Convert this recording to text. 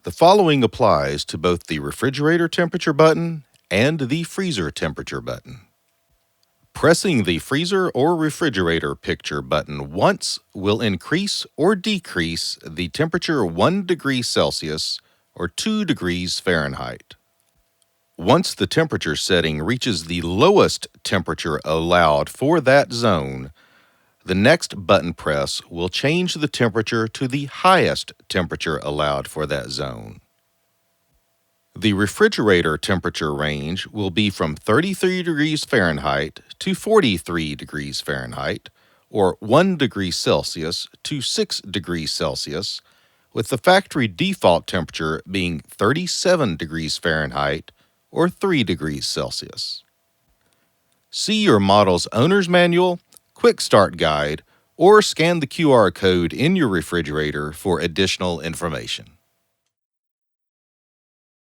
The following applies to both the refrigerator temperature button and the freezer temperature button. Pressing the freezer or refrigerator picture button once will increase or decrease the temperature 1 degree Celsius or 2 degrees Fahrenheit. Once the temperature setting reaches the lowest temperature allowed for that zone, the next button press will change the temperature to the highest temperature allowed for that zone. The refrigerator temperature range will be from 33 degrees Fahrenheit to 43 degrees Fahrenheit, or 1 degree Celsius to 6 degrees Celsius, with the factory default temperature being 37 degrees Fahrenheit, or 3 degrees Celsius. See your model's owner's manual, quick start guide, or scan the QR code in your refrigerator for additional information.